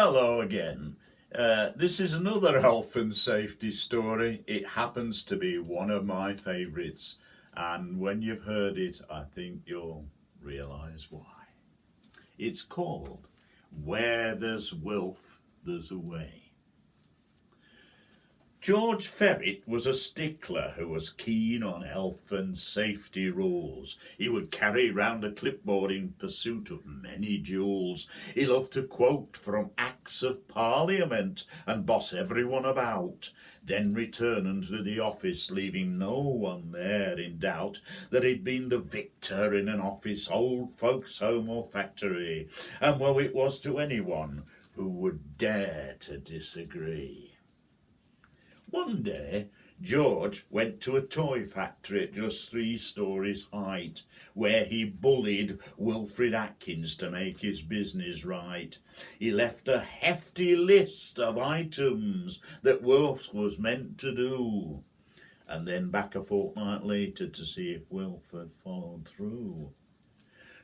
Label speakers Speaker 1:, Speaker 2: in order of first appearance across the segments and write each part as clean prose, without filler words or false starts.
Speaker 1: Hello again. This is another health and safety story. It happens to be one of my favourites, and when you've heard it, I think you'll realise why. It's called Where There's Wilf, There's a Way. George Ferret was a stickler who was keen on health and safety rules. He would carry round a clipboard in pursuit of many jewels. He loved to quote from Acts of Parliament and boss everyone about, then return unto the office, leaving no one there in doubt that he'd been the victor in an office, old folks' home or factory, and woe it was to anyone who would dare to disagree. One day, George went to a toy factory at just 3 stories height, where he bullied Wilfred Atkins to make his business right. He left a hefty list of items that Wilf was meant to do, and then back a fortnight later to see if Wilf had followed through.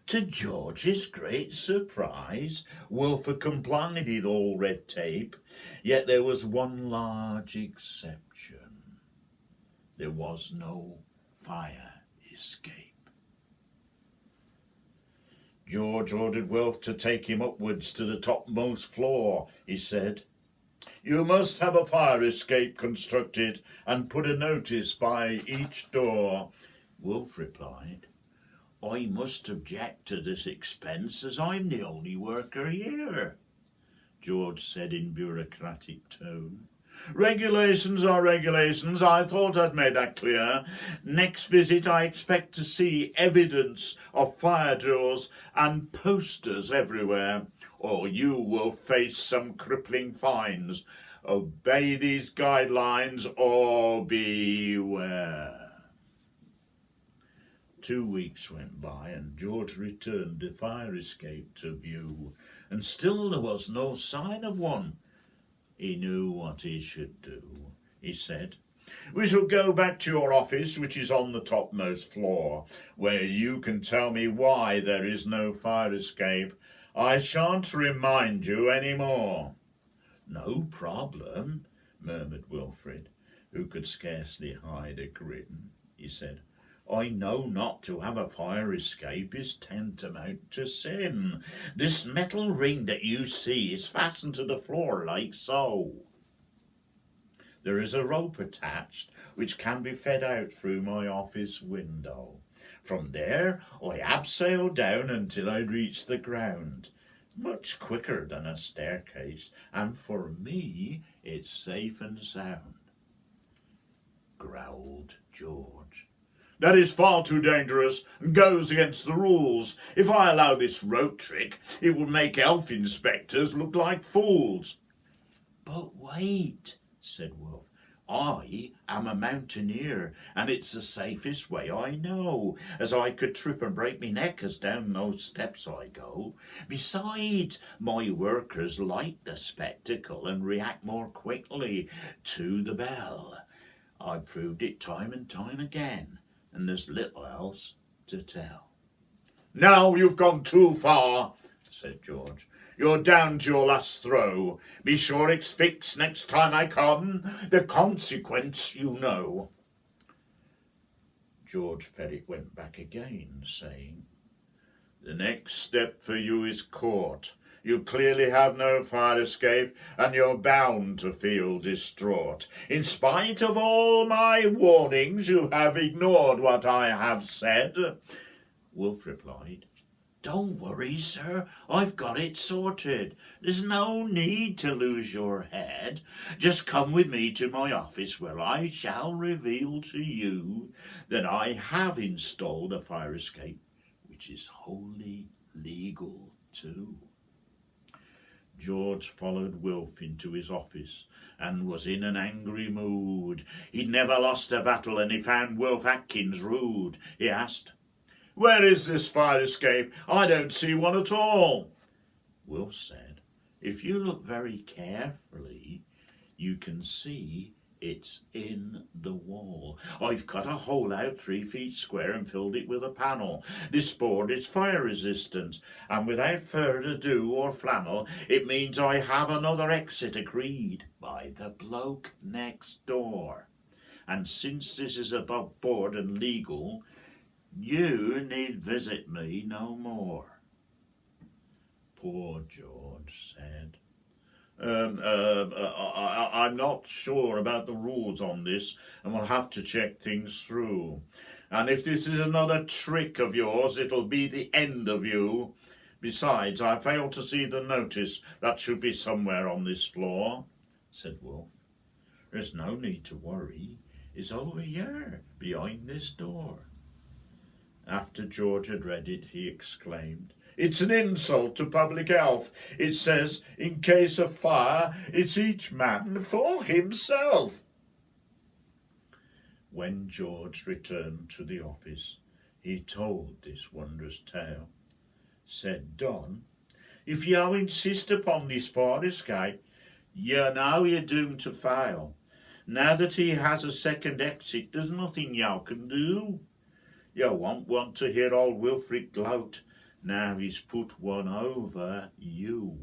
Speaker 1: To George's great surprise, Wilf had complied with all red tape, yet there was one large exception. There was no fire escape. George ordered Wilf to take him upwards to the topmost floor. He said, "You must have a fire escape constructed and put a notice by each door." Wilf replied, "I must object to this expense as I'm the only worker here." George said in bureaucratic tone, "Regulations are regulations. I thought I'd made that clear. Next visit I expect to see evidence of fire drills and posters everywhere, or you will face some crippling fines. Obey these guidelines or beware." 2 weeks went by and George returned the fire escape to view, and still there was no sign of one. He knew what he should do. He said, "We shall go back to your office, which is on the topmost floor, where you can tell me why there is no fire escape. I shan't remind you any more." "No problem," murmured Wilfred, who could scarcely hide a grin. He said, "I know not to have a fire escape is tantamount to sin. This metal ring that you see is fastened to the floor like so. There is a rope attached which can be fed out through my office window. From there I abseil down until I reach the ground. Much quicker than a staircase, and for me it's safe and sound," growled George. "That is far too dangerous and goes against the rules. If I allow this rope trick, it would make elf inspectors look like fools." "But wait," said Wilf. "I am a mountaineer, and it's the safest way I know, as I could trip and break me neck as down those steps I go. Besides, my workers like the spectacle and react more quickly to the bell. I've proved it time and time again, and there's little else to tell." "Now you've gone too far," said George. "You're down to your last throw. Be sure it's fixed next time I come. The consequence you know." George Ferret went back again, saying, "The next step for you is court. You clearly have no fire escape, and you're bound to feel distraught. In spite of all my warnings, you have ignored what I have said." Wilf replied, "Don't worry, sir. I've got it sorted. There's no need to lose your head. Just come with me to my office, where I shall reveal to you that I have installed a fire escape, which is wholly legal too." George followed Wilf into his office and was in an angry mood. He'd never lost a battle, and he found Wilf Atkins rude. He asked, "Where is this fire escape? I don't see one at all." Wilf said, "If you look very carefully, you can see It's in the wall. I've cut a hole out 3 feet square and filled it with a panel. This board is fire resistant, and without further ado or flannel, it means I have another exit agreed by the bloke next door. And since this is above board and legal, you need visit me no more. Poor George said, I'm not sure about the rules on this, and we'll have to check things through. And if this is another trick of yours, it'll be the end of you. Besides, I fail to see the notice. That should be somewhere on this floor, said Wilf. There's no need to worry. It's over here, behind this door. After George had read it, he exclaimed, It's an insult to public health. It says, in case of fire, it's each man for himself. When George returned to the office, he told this wondrous tale. Said Don, if you insist upon this fire escape, you know you're doomed to fail. Now that he has a second exit, there's nothing you can do. You won't want to hear old Wilfrid gloat. Now he's put one over you.